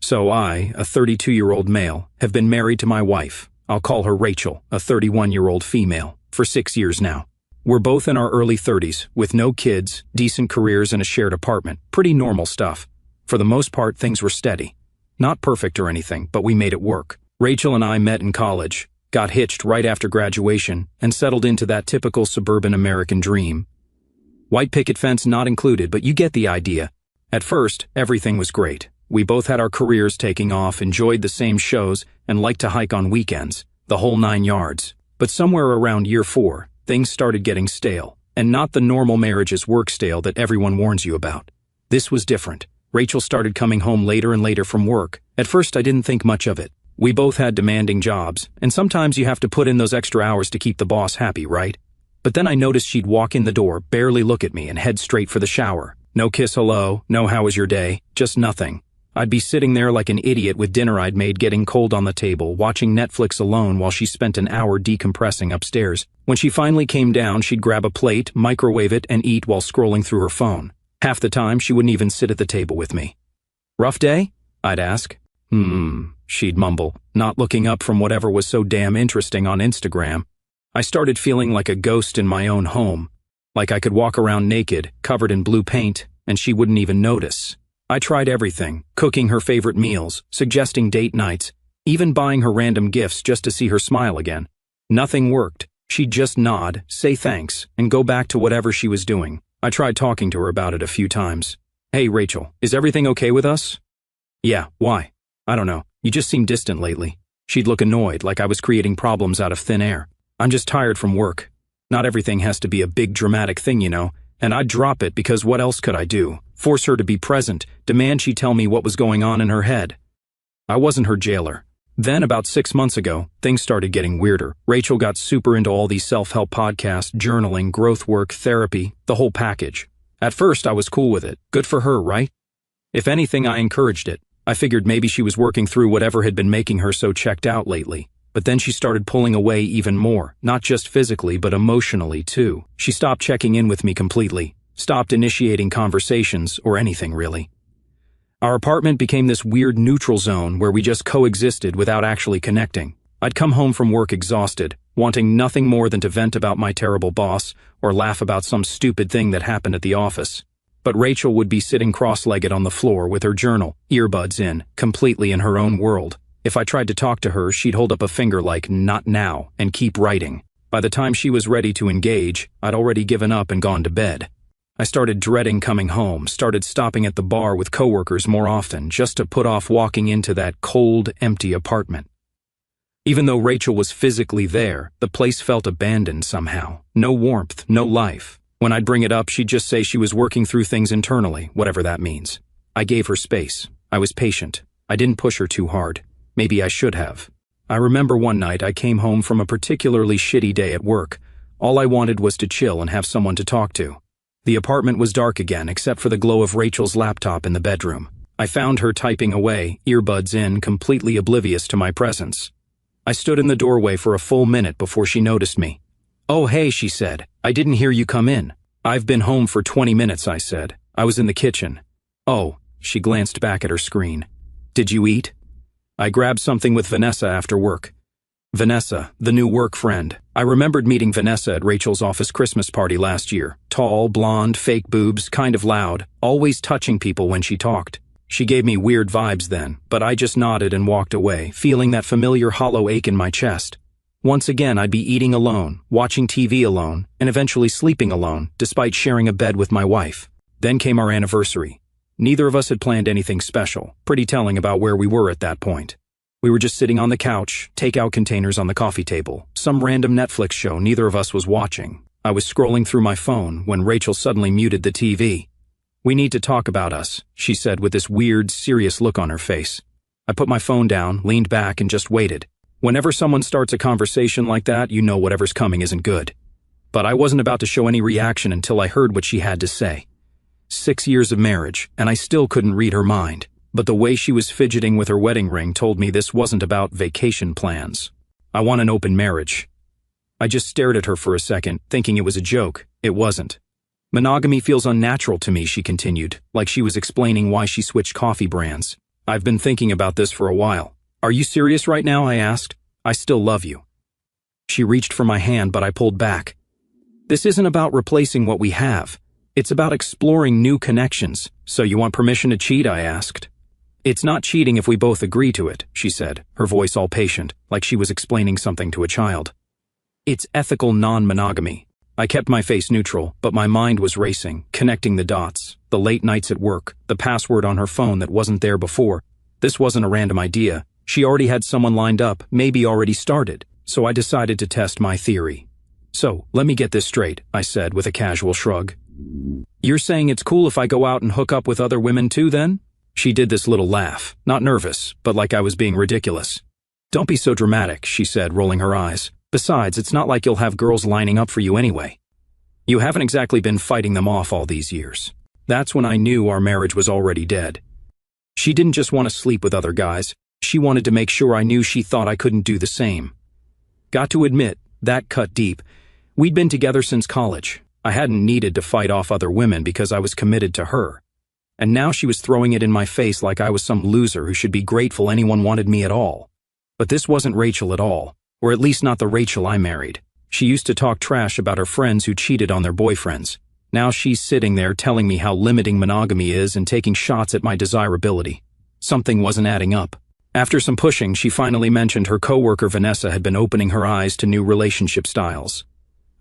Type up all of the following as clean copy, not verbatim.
So I, a 32-year-old male, have been married to my wife. I'll call her Rachel, a 31-year-old female, for 6 years now. We're both in our early 30s, with no kids, decent careers, and a shared apartment. Pretty normal stuff. For the most part, things were steady. Not perfect or anything, but we made it work. Rachel and I met in college, got hitched right after graduation, and settled into that typical suburban American dream. White picket fence not included, but you get the idea. At first, everything was great. We both had our careers taking off, enjoyed the same shows, and liked to hike on weekends, the whole 9 yards. But somewhere around year 4, things started getting stale, and not the normal marriage's work stale that everyone warns you about. This was different. Rachel started coming home later and later from work. At first, I didn't think much of it. We both had demanding jobs, and sometimes you have to put in those extra hours to keep the boss happy, right? But then I noticed she'd walk in the door, barely look at me, and head straight for the shower. No kiss hello, no how was your day, just nothing. I'd be sitting there like an idiot with dinner I'd made getting cold on the table, watching Netflix alone while she spent an hour decompressing upstairs. When she finally came down, she'd grab a plate, microwave it, and eat while scrolling through her phone. Half the time, she wouldn't even sit at the table with me. Rough day? I'd ask. She'd mumble, not looking up from whatever was so damn interesting on Instagram. I started feeling like a ghost in my own home, like I could walk around naked, covered in blue paint, and she wouldn't even notice. I tried everything, cooking her favorite meals, suggesting date nights, even buying her random gifts just to see her smile again. Nothing worked. She'd just nod, say thanks, and go back to whatever she was doing. I tried talking to her about it a few times. Hey, Rachel, is everything okay with us? Yeah, why? I don't know. You just seem distant lately. She'd look annoyed, like I was creating problems out of thin air. I'm just tired from work. Not everything has to be a big dramatic thing, you know, and I'd drop it because what else could I do? Force her to be present, demand she tell me what was going on in her head. I wasn't her jailer. Then, about 6 months ago, things started getting weirder. Rachel got super into all these self-help podcasts, journaling, growth work, therapy, the whole package. At first, I was cool with it. Good for her, right? If anything, I encouraged it. I figured maybe she was working through whatever had been making her so checked out lately. But then she started pulling away even more, not just physically, but emotionally too. She stopped checking in with me completely, stopped initiating conversations or anything really. Our apartment became this weird neutral zone where we just coexisted without actually connecting. I'd come home from work exhausted, wanting nothing more than to vent about my terrible boss or laugh about some stupid thing that happened at the office. But Rachel would be sitting cross-legged on the floor with her journal, earbuds in, completely in her own world. If I tried to talk to her, she'd hold up a finger like, not now, and keep writing. By the time she was ready to engage, I'd already given up and gone to bed. I started dreading coming home, started stopping at the bar with coworkers more often, just to put off walking into that cold, empty apartment. Even though Rachel was physically there, the place felt abandoned somehow. No warmth, no life. When I'd bring it up, she'd just say she was working through things internally, whatever that means. I gave her space. I was patient. I didn't push her too hard. Maybe I should have. I remember one night I came home from a particularly shitty day at work. All I wanted was to chill and have someone to talk to. The apartment was dark again, except for the glow of Rachel's laptop in the bedroom. I found her typing away, earbuds in, completely oblivious to my presence. I stood in the doorway for a full minute before she noticed me. "Oh, hey," she said. "I didn't hear you come in." "I've been home for 20 minutes, I said. "I was in the kitchen." "Oh," she glanced back at her screen. "Did you eat?" "I grabbed something with Vanessa after work." Vanessa, the new work friend. I remembered meeting Vanessa at Rachel's office Christmas party last year. Tall, blonde, fake boobs, kind of loud, always touching people when she talked. She gave me weird vibes then, but I just nodded and walked away, feeling that familiar hollow ache in my chest. Once again, I'd be eating alone, watching TV alone, and eventually sleeping alone, despite sharing a bed with my wife. Then came our anniversary. Neither of us had planned anything special, pretty telling about where we were at that point. We were just sitting on the couch, takeout containers on the coffee table, some random Netflix show neither of us was watching. I was scrolling through my phone when Rachel suddenly muted the TV. "We need to talk about us," she said with this weird, serious look on her face. I put my phone down, leaned back, and just waited. Whenever someone starts a conversation like that, you know whatever's coming isn't good. But I wasn't about to show any reaction until I heard what she had to say. 6 years of marriage, and I still couldn't read her mind. But the way she was fidgeting with her wedding ring told me this wasn't about vacation plans. "I want an open marriage." I just stared at her for a second, thinking it was a joke. It wasn't. "Monogamy feels unnatural to me," she continued, like she was explaining why she switched coffee brands. I've been thinking about this for a while. Are you serious right now? I asked. I still love you. She reached for my hand, but I pulled back. This isn't about replacing what we have. It's about exploring new connections. So you want permission to cheat? I asked. It's not cheating if we both agree to it, she said, her voice all patient, like she was explaining something to a child. It's ethical non-monogamy. I kept my face neutral, but my mind was racing, connecting the dots, the late nights at work, the password on her phone that wasn't there before. This wasn't a random idea. She already had someone lined up, maybe already started, so I decided to test my theory. So, let me get this straight, I said with a casual shrug. You're saying it's cool if I go out and hook up with other women too then? She did this little laugh, not nervous, but like I was being ridiculous. Don't be so dramatic, she said, rolling her eyes. Besides, it's not like you'll have girls lining up for you anyway. You haven't exactly been fighting them off all these years. That's when I knew our marriage was already dead. She didn't just want to sleep with other guys. She wanted to make sure I knew she thought I couldn't do the same. Got to admit, that cut deep. We'd been together since college. I hadn't needed to fight off other women because I was committed to her. And now she was throwing it in my face like I was some loser who should be grateful anyone wanted me at all. But this wasn't Rachel at all. Or at least not the Rachel I married. She used to talk trash about her friends who cheated on their boyfriends. Now she's sitting there telling me how limiting monogamy is and taking shots at my desirability. Something wasn't adding up. After some pushing, she finally mentioned her coworker Vanessa had been opening her eyes to new relationship styles.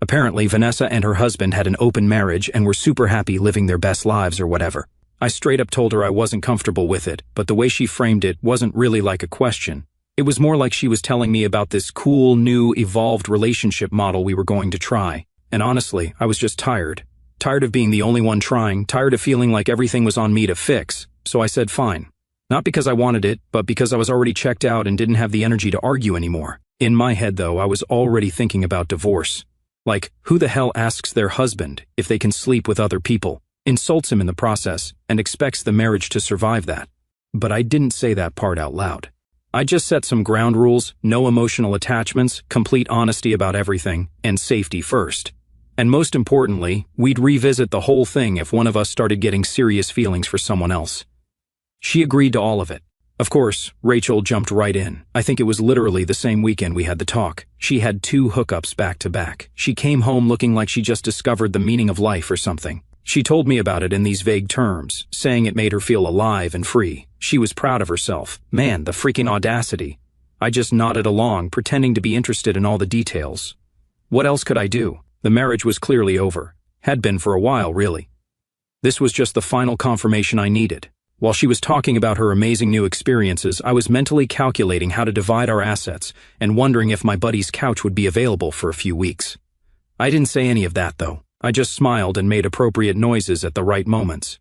Apparently, Vanessa and her husband had an open marriage and were super happy living their best lives or whatever. I straight up told her I wasn't comfortable with it, but the way she framed it wasn't really like a question. It was more like she was telling me about this cool, new, evolved relationship model we were going to try. And honestly, I was just tired. Tired of being the only one trying, tired of feeling like everything was on me to fix. So I said fine. Not because I wanted it, but because I was already checked out and didn't have the energy to argue anymore. In my head, though, I was already thinking about divorce. Like, who the hell asks their husband if they can sleep with other people, insults him in the process, and expects the marriage to survive that? But I didn't say that part out loud. I just set some ground rules, no emotional attachments, complete honesty about everything, and safety first. And most importantly, we'd revisit the whole thing if one of us started getting serious feelings for someone else. She agreed to all of it. Of course, Rachel jumped right in. I think it was literally the same weekend we had the talk. She had 2 hookups back to back. She came home looking like she just discovered the meaning of life or something. She told me about it in these vague terms, saying it made her feel alive and free. She was proud of herself. Man, the freaking audacity. I just nodded along, pretending to be interested in all the details. What else could I do? The marriage was clearly over. Had been for a while, really. This was just the final confirmation I needed. While she was talking about her amazing new experiences, I was mentally calculating how to divide our assets and wondering if my buddy's couch would be available for a few weeks. I didn't say any of that, though. I just smiled and made appropriate noises at the right moments.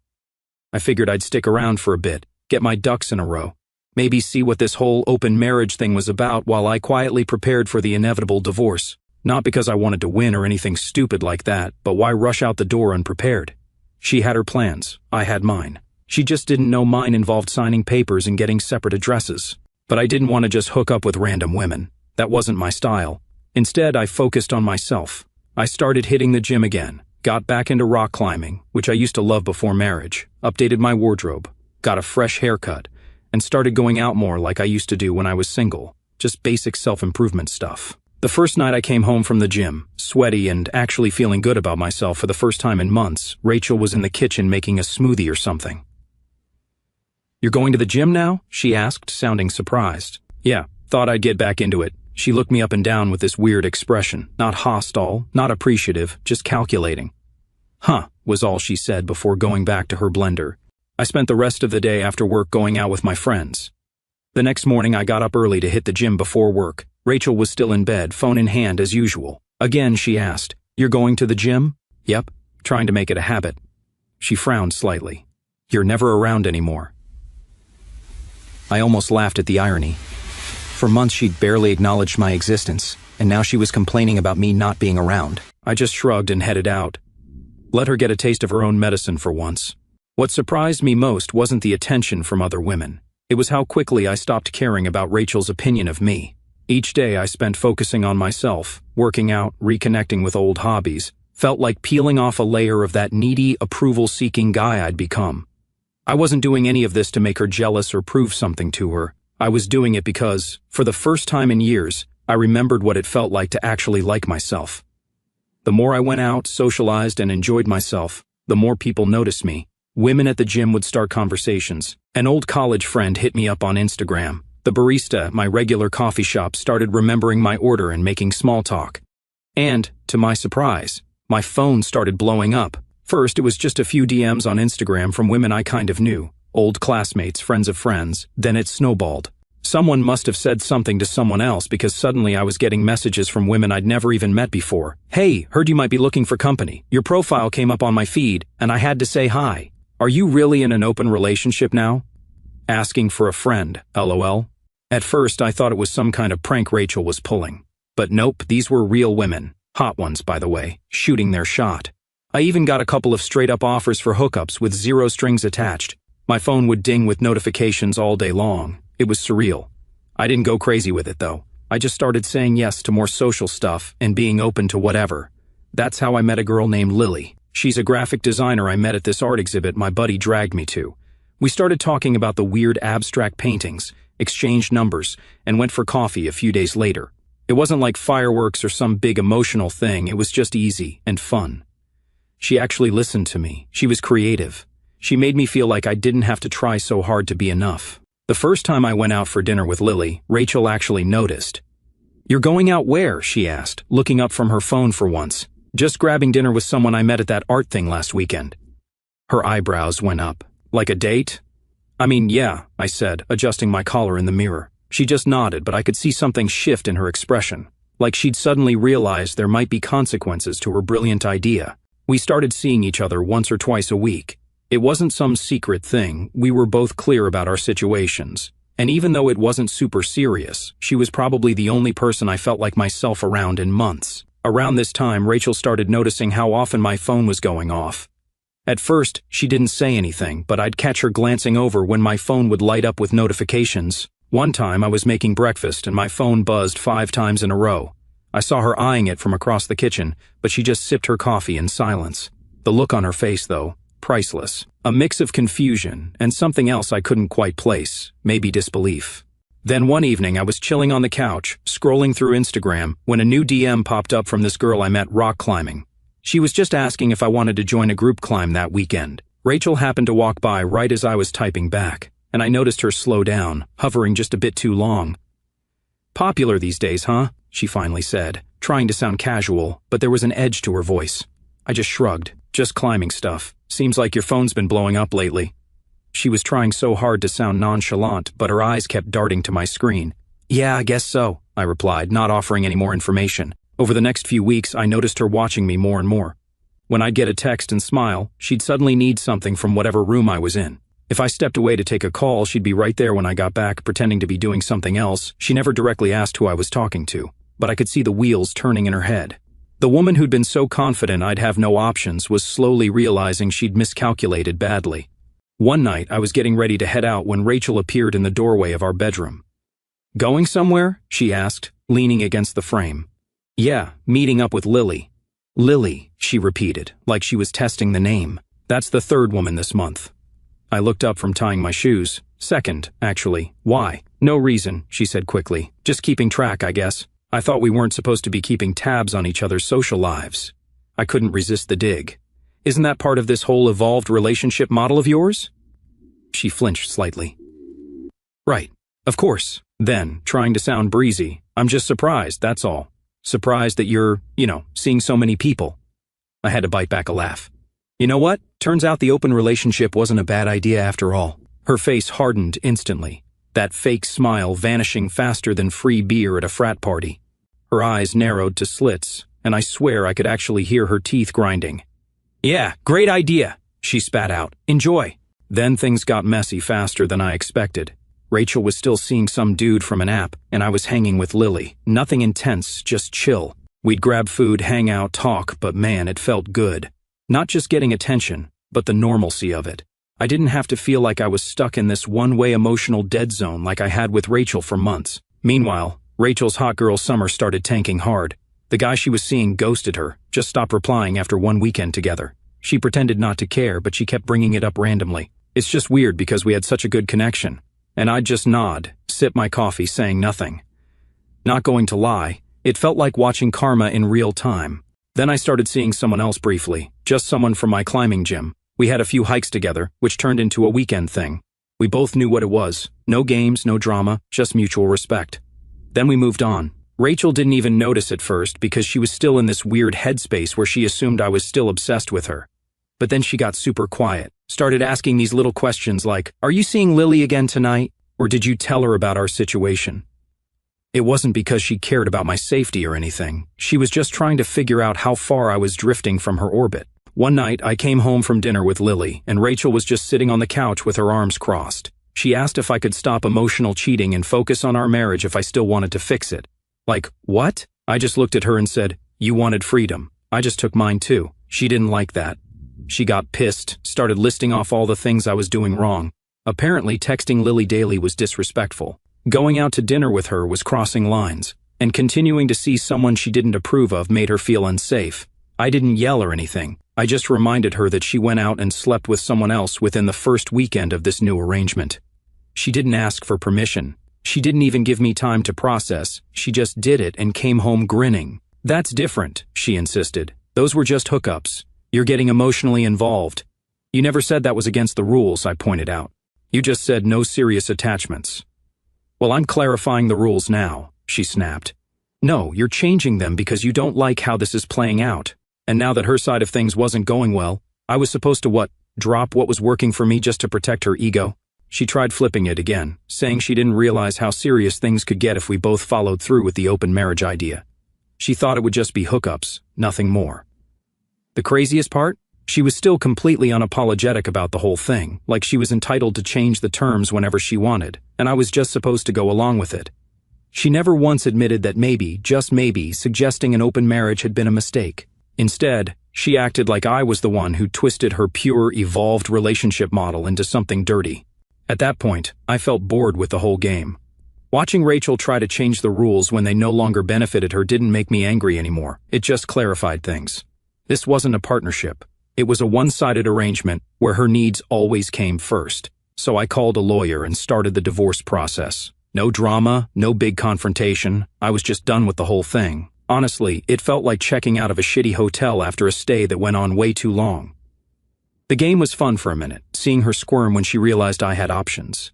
I figured I'd stick around for a bit, get my ducks in a row, maybe see what this whole open marriage thing was about while I quietly prepared for the inevitable divorce. Not because I wanted to win or anything stupid like that, but why rush out the door unprepared? She had her plans, I had mine. She just didn't know mine involved signing papers and getting separate addresses. But I didn't want to just hook up with random women. That wasn't my style. Instead, I focused on myself. I started hitting the gym again, got back into rock climbing, which I used to love before marriage, updated my wardrobe, got a fresh haircut, and started going out more like I used to do when I was single, just basic self-improvement stuff. The first night I came home from the gym, sweaty and actually feeling good about myself for the first time in months, Rachel was in the kitchen making a smoothie or something. "You're going to the gym now?" she asked, sounding surprised. "Yeah, thought I'd get back into it." She looked me up and down with this weird expression, not hostile, not appreciative, just calculating. "Huh," was all she said before going back to her blender. I spent the rest of the day after work going out with my friends. The next morning I got up early to hit the gym before work. Rachel was still in bed, phone in hand as usual. Again, she asked, "You're going to the gym?" "Yep, trying to make it a habit." She frowned slightly. "You're never around anymore." I almost laughed at the irony. For months she'd barely acknowledged my existence, and now she was complaining about me not being around. I just shrugged and headed out. Let her get a taste of her own medicine for once. What surprised me most wasn't the attention from other women. It was how quickly I stopped caring about Rachel's opinion of me. Each day I spent focusing on myself, working out, reconnecting with old hobbies, felt like peeling off a layer of that needy, approval-seeking guy I'd become. I wasn't doing any of this to make her jealous or prove something to her. I was doing it because, for the first time in years, I remembered what it felt like to actually like myself. The more I went out, socialized, and enjoyed myself, the more people noticed me. Women at the gym would start conversations. An old college friend hit me up on Instagram. The barista at my regular coffee shop started remembering my order and making small talk. And, to my surprise, my phone started blowing up. First, it was just a few DMs on Instagram from women I kind of knew, old classmates, friends of friends. Then it snowballed. Someone must have said something to someone else because suddenly I was getting messages from women I'd never even met before. "Hey, heard you might be looking for company. Your profile came up on my feed, and I had to say hi. Are you really in an open relationship now? Asking for a friend, LOL." At first, I thought it was some kind of prank Rachel was pulling. But nope, these were real women. Hot ones, by the way, shooting their shot. I even got a couple of straight-up offers for hookups with zero strings attached. My phone would ding with notifications all day long. It was surreal. I didn't go crazy with it, though. I just started saying yes to more social stuff and being open to whatever. That's how I met a girl named Lily. She's a graphic designer I met at this art exhibit my buddy dragged me to. We started talking about the weird abstract paintings, exchanged numbers, and went for coffee a few days later. It wasn't like fireworks or some big emotional thing, it was just easy and fun. She actually listened to me. She was creative. She made me feel like I didn't have to try so hard to be enough. The first time I went out for dinner with Lily, Rachel actually noticed. "You're going out where?" she asked, looking up from her phone for once. "Just grabbing dinner with someone I met at that art thing last weekend." Her eyebrows went up. "Like a date?" "I mean, yeah," I said, adjusting my collar in the mirror. She just nodded, but I could see something shift in her expression, like she'd suddenly realized there might be consequences to her brilliant idea. We started seeing each other once or twice a week. It wasn't some secret thing, we were both clear about our situations. And even though it wasn't super serious, she was probably the only person I felt like myself around in months. Around this time, Rachel started noticing how often my phone was going off. At first, she didn't say anything, but I'd catch her glancing over when my phone would light up with notifications. One time I was making breakfast and my phone buzzed 5 times in a row. I saw her eyeing it from across the kitchen, but she just sipped her coffee in silence. The look on her face, though, priceless. A mix of confusion and something else I couldn't quite place, maybe disbelief. Then one evening I was chilling on the couch, scrolling through Instagram, when a new DM popped up from this girl I met rock climbing. She was just asking if I wanted to join a group climb that weekend. Rachel happened to walk by right as I was typing back, and I noticed her slow down, hovering just a bit too long. "Popular these days, huh?" she finally said, trying to sound casual, but there was an edge to her voice. I just shrugged. "Just climbing stuff. Seems like your phone's been blowing up lately." She was trying so hard to sound nonchalant, but her eyes kept darting to my screen. "Yeah, I guess so," I replied, not offering any more information. Over the next few weeks, I noticed her watching me more and more. When I'd get a text and smile, she'd suddenly need something from whatever room I was in. If I stepped away to take a call, she'd be right there when I got back, pretending to be doing something else. She never directly asked who I was talking to, but I could see the wheels turning in her head. The woman who'd been so confident I'd have no options was slowly realizing she'd miscalculated badly. One night, I was getting ready to head out when Rachel appeared in the doorway of our bedroom. "Going somewhere?" she asked, leaning against the frame. "Yeah, meeting up with Lily." "Lily," she repeated, like she was testing the name. "That's the 3rd woman this month." I looked up from tying my shoes. "2nd, actually. Why?" "No reason," she said quickly. "Just keeping track, I guess. I thought we weren't supposed to be keeping tabs on each other's social lives." I couldn't resist the dig. "Isn't that part of this whole evolved relationship model of yours?" She flinched slightly. "Right. Of course." Then, trying to sound breezy, "I'm just surprised, that's all. Surprised that you're, seeing so many people." I had to bite back a laugh. "You know what? Turns out the open relationship wasn't a bad idea after all." Her face hardened instantly, that fake smile vanishing faster than free beer at a frat party. Her eyes narrowed to slits, and I swear I could actually hear her teeth grinding. "Yeah, great idea," she spat out. "Enjoy." Then things got messy faster than I expected. Rachel was still seeing some dude from an app, and I was hanging with Lily. Nothing intense, just chill. We'd grab food, hang out, talk, but man, it felt good. Not just getting attention, but the normalcy of it. I didn't have to feel like I was stuck in this one-way emotional dead zone like I had with Rachel for months. Meanwhile, Rachel's hot girl summer started tanking hard. The guy she was seeing ghosted her, just stopped replying after one weekend together. She pretended not to care, but she kept bringing it up randomly. It's just weird because we had such a good connection. And I'd just nod, sip my coffee, saying nothing. Not going to lie, it felt like watching karma in real time. Then I started seeing someone else briefly, just someone from my climbing gym. We had a few hikes together, which turned into a weekend thing. We both knew what it was. No games, no drama, just mutual respect. Then we moved on. Rachel didn't even notice at first because she was still in this weird headspace where she assumed I was still obsessed with her. But then she got super quiet, started asking these little questions like, "Are you seeing Lily again tonight? Or did you tell her about our situation?" It wasn't because she cared about my safety or anything. She was just trying to figure out how far I was drifting from her orbit. One night, I came home from dinner with Lily, and Rachel was just sitting on the couch with her arms crossed. She asked if I could stop emotional cheating and focus on our marriage if I still wanted to fix it. Like, what? I just looked at her and said, "You wanted freedom. I just took mine too." She didn't like that. She got pissed, started listing off all the things I was doing wrong. Apparently, texting Lily daily was disrespectful. Going out to dinner with her was crossing lines, and continuing to see someone she didn't approve of made her feel unsafe. I didn't yell or anything. I just reminded her that she went out and slept with someone else within the first weekend of this new arrangement. She didn't ask for permission. She didn't even give me time to process. She just did it and came home grinning. "That's different," she insisted. "Those were just hookups. You're getting emotionally involved." "You never said that was against the rules," I pointed out. "You just said no serious attachments." "Well, I'm clarifying the rules now," she snapped. "No, you're changing them because you don't like how this is playing out. And now that her side of things wasn't going well, I was supposed to drop what was working for me just to protect her ego?" She tried flipping it again, saying she didn't realize how serious things could get if we both followed through with the open marriage idea. She thought it would just be hookups, nothing more. The craziest part? She was still completely unapologetic about the whole thing, like she was entitled to change the terms whenever she wanted, and I was just supposed to go along with it. She never once admitted that maybe, just maybe, suggesting an open marriage had been a mistake. Instead, she acted like I was the one who twisted her pure, evolved relationship model into something dirty. At that point, I felt bored with the whole game. Watching Rachel try to change the rules when they no longer benefited her didn't make me angry anymore. It just clarified things. This wasn't a partnership. It was a one-sided arrangement where her needs always came first. So I called a lawyer and started the divorce process. No drama, no big confrontation. I was just done with the whole thing. Honestly, it felt like checking out of a shitty hotel after a stay that went on way too long. The game was fun for a minute, seeing her squirm when she realized I had options.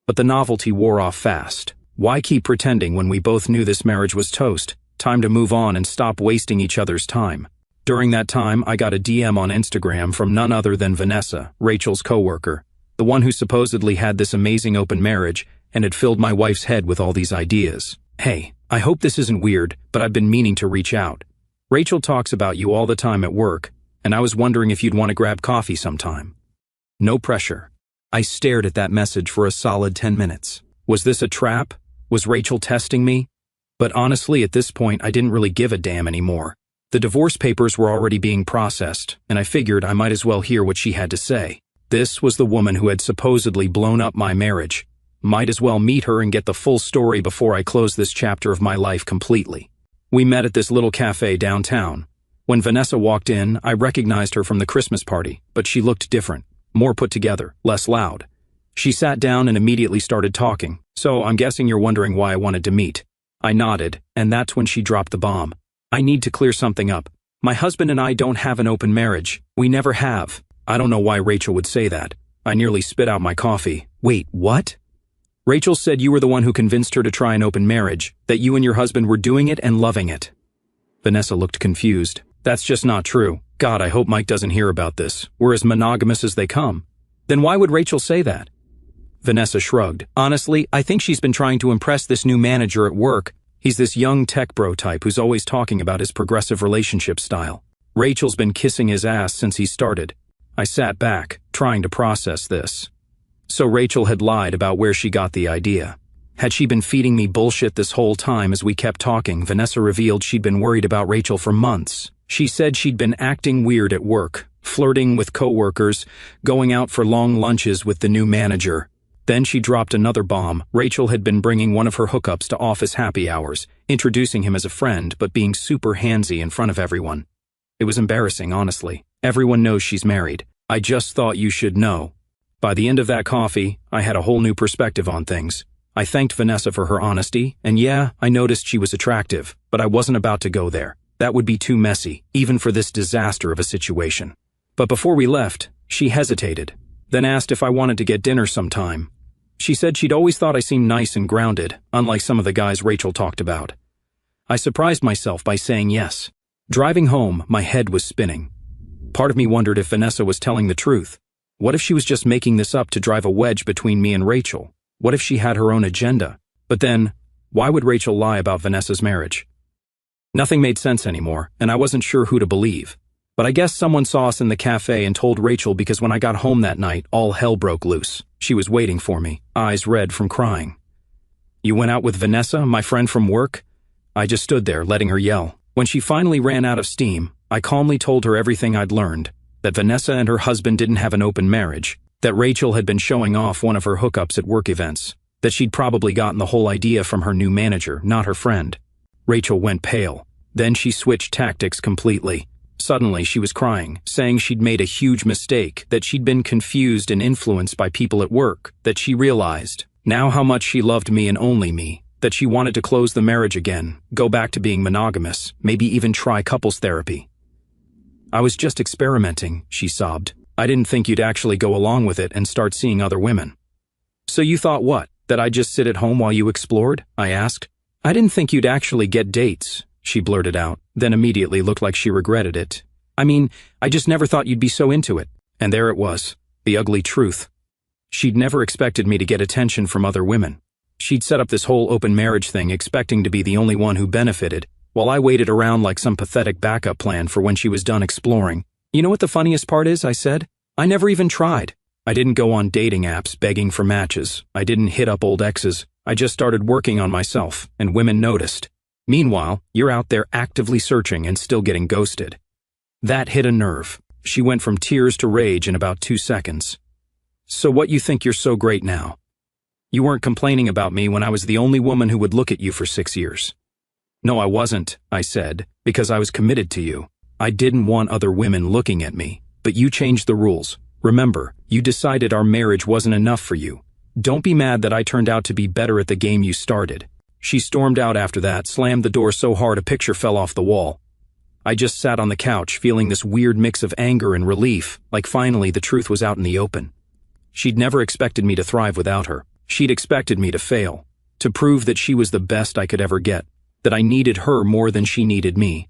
But the novelty wore off fast. Why keep pretending when we both knew this marriage was toast? Time to move on and stop wasting each other's time. During that time, I got a DM on Instagram from none other than Vanessa, Rachel's coworker, the one who supposedly had this amazing open marriage and had filled my wife's head with all these ideas. "Hey, I hope this isn't weird, but I've been meaning to reach out. Rachel talks about you all the time at work, and I was wondering if you'd want to grab coffee sometime." No pressure. I stared at that message for a solid 10 minutes. Was this a trap? Was Rachel testing me? But honestly, at this point, I didn't really give a damn anymore. The divorce papers were already being processed, and I figured I might as well hear what she had to say. This was the woman who had supposedly blown up my marriage. Might as well meet her and get the full story before I close this chapter of my life completely. We met at this little cafe downtown. When Vanessa walked in, I recognized her from the Christmas party, but she looked different, more put together, less loud. She sat down and immediately started talking, so I'm guessing you're wondering why I wanted to meet. I nodded, and that's when she dropped the bomb. "I need to clear something up. My husband and I don't have an open marriage. We never have." I don't know why Rachel would say that. I nearly spit out my coffee. "Wait, what?" "Rachel said you were the one who convinced her to try an open marriage, that you and your husband were doing it and loving it." Vanessa looked confused. "That's just not true. God, I hope Mike doesn't hear about this. We're as monogamous as they come." "Then why would Rachel say that?" Vanessa shrugged. "Honestly, I think she's been trying to impress this new manager at work. He's this young tech bro type who's always talking about his progressive relationship style. Rachel's been kissing his ass since he started." I sat back, trying to process this. So Rachel had lied about where she got the idea. Had she been feeding me bullshit this whole time as we kept talking? Vanessa revealed she'd been worried about Rachel for months. She said she'd been acting weird at work, flirting with coworkers, going out for long lunches with the new manager. Then she dropped another bomb. Rachel had been bringing one of her hookups to office happy hours, introducing him as a friend, but being super handsy in front of everyone. It was embarrassing, honestly. Everyone knows she's married. "I just thought you should know." By the end of that coffee, I had a whole new perspective on things. I thanked Vanessa for her honesty, and yeah, I noticed she was attractive, but I wasn't about to go there. That would be too messy, even for this disaster of a situation. But before we left, she hesitated, then asked if I wanted to get dinner sometime. She said she'd always thought I seemed nice and grounded, unlike some of the guys Rachel talked about. I surprised myself by saying yes. Driving home, my head was spinning. Part of me wondered if Vanessa was telling the truth. What if she was just making this up to drive a wedge between me and Rachel? What if she had her own agenda? But then, why would Rachel lie about Vanessa's marriage? Nothing made sense anymore, and I wasn't sure who to believe. But I guess someone saw us in the cafe and told Rachel because when I got home that night, all hell broke loose. She was waiting for me, eyes red from crying. "You went out with Vanessa, my friend from work?" I just stood there, letting her yell. When she finally ran out of steam, I calmly told her everything I'd learned, that Vanessa and her husband didn't have an open marriage, that Rachel had been showing off one of her hookups at work events, that she'd probably gotten the whole idea from her new manager, not her friend. Rachel went pale. Then she switched tactics completely. Suddenly, she was crying, saying she'd made a huge mistake, that she'd been confused and influenced by people at work, that she realized now how much she loved me and only me, that she wanted to close the marriage again, go back to being monogamous, maybe even try couples therapy. "I was just experimenting," she sobbed. "I didn't think you'd actually go along with it and start seeing other women." "So you thought what? That I'd just sit at home while you explored?" I asked. "I didn't think you'd actually get dates," she blurted out, then immediately looked like she regretted it. "I mean, I just never thought you'd be so into it." And there it was, the ugly truth. She'd never expected me to get attention from other women. She'd set up this whole open marriage thing expecting to be the only one who benefited, while I waited around like some pathetic backup plan for when she was done exploring. "You know what the funniest part is?" I said. "I never even tried. I didn't go on dating apps begging for matches. I didn't hit up old exes. I just started working on myself, and women noticed. Meanwhile, you're out there actively searching and still getting ghosted." That hit a nerve. She went from tears to rage in about 2 seconds. "So what, you think you're so great now? You weren't complaining about me when I was the only woman who would look at you for 6 years." "No, I wasn't," I said, "because I was committed to you. I didn't want other women looking at me, but you changed the rules. Remember, you decided our marriage wasn't enough for you. Don't be mad that I turned out to be better at the game you started." She stormed out after that, slammed the door so hard a picture fell off the wall. I just sat on the couch, feeling this weird mix of anger and relief, like finally the truth was out in the open. She'd never expected me to thrive without her. She'd expected me to fail, to prove that she was the best I could ever get, that I needed her more than she needed me.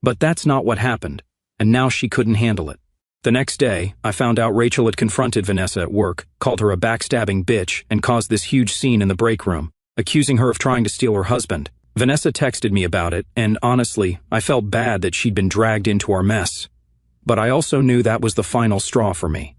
But that's not what happened, and now she couldn't handle it. The next day, I found out Rachel had confronted Vanessa at work, called her a backstabbing bitch, and caused this huge scene in the break room, accusing her of trying to steal her husband. Vanessa texted me about it, and honestly, I felt bad that she'd been dragged into our mess. But I also knew that was the final straw for me.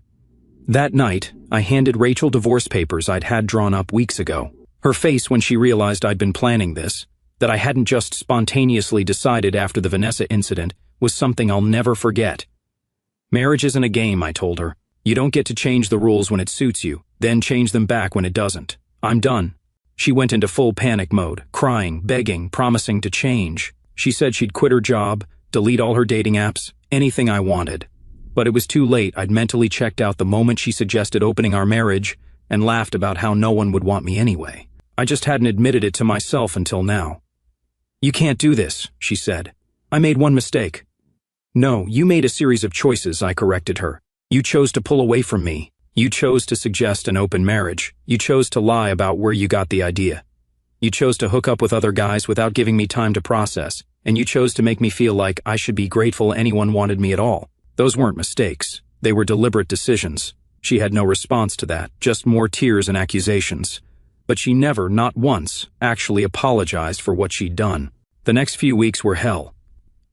That night, I handed Rachel divorce papers I'd had drawn up weeks ago. Her face when she realized I'd been planning this, that I hadn't just spontaneously decided after the Vanessa incident, was something I'll never forget. "Marriage isn't a game," I told her. "You don't get to change the rules when it suits you, then change them back when it doesn't. I'm done." She went into full panic mode, crying, begging, promising to change. She said she'd quit her job, delete all her dating apps, anything I wanted. But it was too late. I'd mentally checked out the moment she suggested opening our marriage and laughed about how no one would want me anyway. I just hadn't admitted it to myself until now. "You can't do this," she said. "I made one mistake." "No, you made a series of choices," I corrected her. "You chose to pull away from me. You chose to suggest an open marriage. You chose to lie about where you got the idea. You chose to hook up with other guys without giving me time to process, and you chose to make me feel like I should be grateful anyone wanted me at all. Those weren't mistakes. They were deliberate decisions." She had no response to that, just more tears and accusations. But she never, not once, actually apologized for what she'd done. The next few weeks were hell.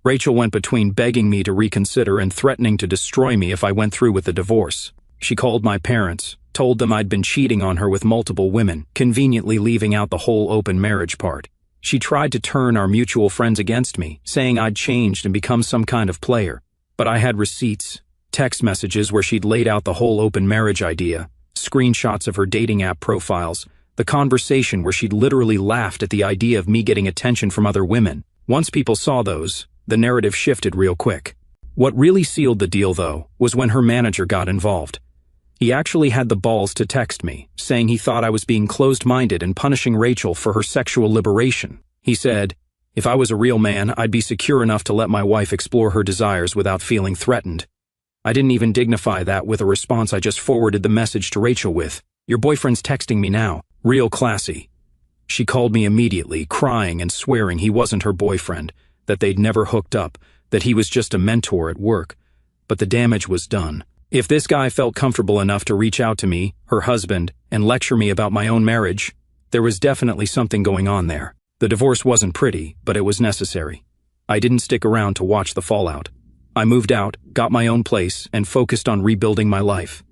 Rachel went between begging me to reconsider and threatening to destroy me if I went through with the divorce. She called my parents, told them I'd been cheating on her with multiple women, conveniently leaving out the whole open marriage part. She tried to turn our mutual friends against me, saying I'd changed and become some kind of player. But I had receipts, text messages where she'd laid out the whole open marriage idea, screenshots of her dating app profiles, the conversation where she'd literally laughed at the idea of me getting attention from other women. Once people saw those, the narrative shifted real quick. What really sealed the deal, though, was when her manager got involved. He actually had the balls to text me, saying he thought I was being closed-minded and punishing Rachel for her sexual liberation. He said, "If I was a real man, I'd be secure enough to let my wife explore her desires without feeling threatened." I didn't even dignify that with a response. I just forwarded the message to Rachel with, "Your boyfriend's texting me now." Real classy. She called me immediately, crying and swearing he wasn't her boyfriend, that they'd never hooked up, that he was just a mentor at work. But the damage was done. If this guy felt comfortable enough to reach out to me, her husband, and lecture me about my own marriage, there was definitely something going on there. The divorce wasn't pretty, but it was necessary. I didn't stick around to watch the fallout. I moved out, got my own place, and focused on rebuilding my life.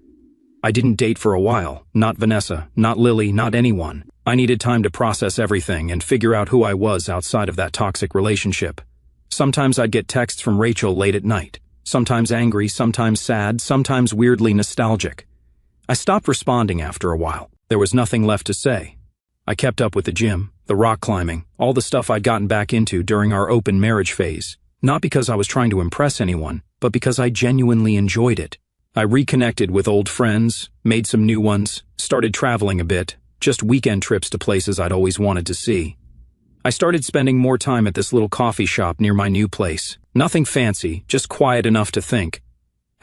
I didn't date for a while, not Vanessa, not Lily, not anyone. I needed time to process everything and figure out who I was outside of that toxic relationship. Sometimes I'd get texts from Rachel late at night. Sometimes angry, sometimes sad, sometimes weirdly nostalgic. I stopped responding after a while. There was nothing left to say. I kept up with the gym, the rock climbing, all the stuff I'd gotten back into during our open marriage phase. Not because I was trying to impress anyone, but because I genuinely enjoyed it. I reconnected with old friends, made some new ones, started traveling a bit, just weekend trips to places I'd always wanted to see. I started spending more time at this little coffee shop near my new place. Nothing fancy, just quiet enough to think.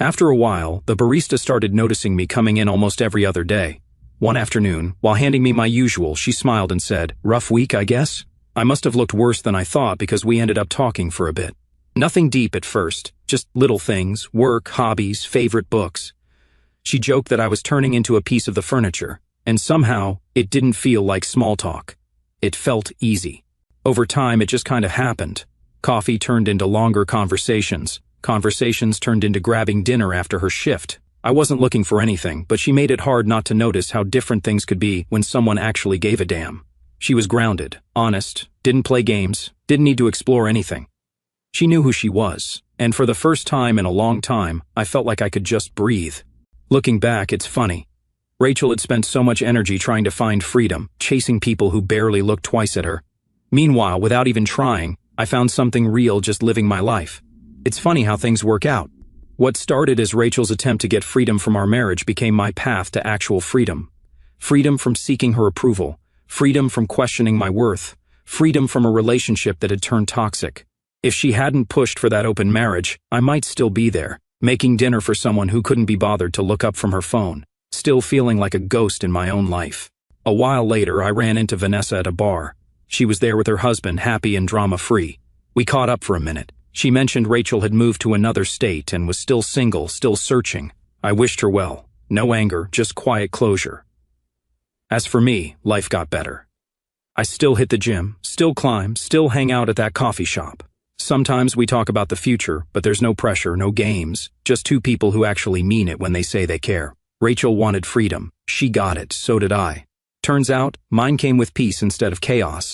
After a while, the barista started noticing me coming in almost every other day. One afternoon, while handing me my usual, she smiled and said, "Rough week, I guess?" I must have looked worse than I thought because we ended up talking for a bit. Nothing deep at first, just little things, work, hobbies, favorite books. She joked that I was turning into a piece of the furniture, and somehow, it didn't feel like small talk. It felt easy. Over time, it just kind of happened. Coffee turned into longer conversations. Conversations turned into grabbing dinner after her shift. I wasn't looking for anything, but she made it hard not to notice how different things could be when someone actually gave a damn. She was grounded, honest, didn't play games, didn't need to explore anything. She knew who she was, and for the first time in a long time, I felt like I could just breathe. Looking back, it's funny. Rachel had spent so much energy trying to find freedom, chasing people who barely looked twice at her. Meanwhile, without even trying, I found something real just living my life. It's funny how things work out. What started as Rachel's attempt to get freedom from our marriage became my path to actual freedom. Freedom from seeking her approval. Freedom from questioning my worth. Freedom from a relationship that had turned toxic. If she hadn't pushed for that open marriage, I might still be there, making dinner for someone who couldn't be bothered to look up from her phone, still feeling like a ghost in my own life. A while later, I ran into Vanessa at a bar. She was there with her husband, happy and drama-free. We caught up for a minute. She mentioned Rachel had moved to another state and was still single, still searching. I wished her well. No anger, just quiet closure. As for me, life got better. I still hit the gym, still climb, still hang out at that coffee shop. Sometimes we talk about the future, but there's no pressure, no games, just two people who actually mean it when they say they care. Rachel wanted freedom. She got it, so did I. Turns out, mine came with peace instead of chaos.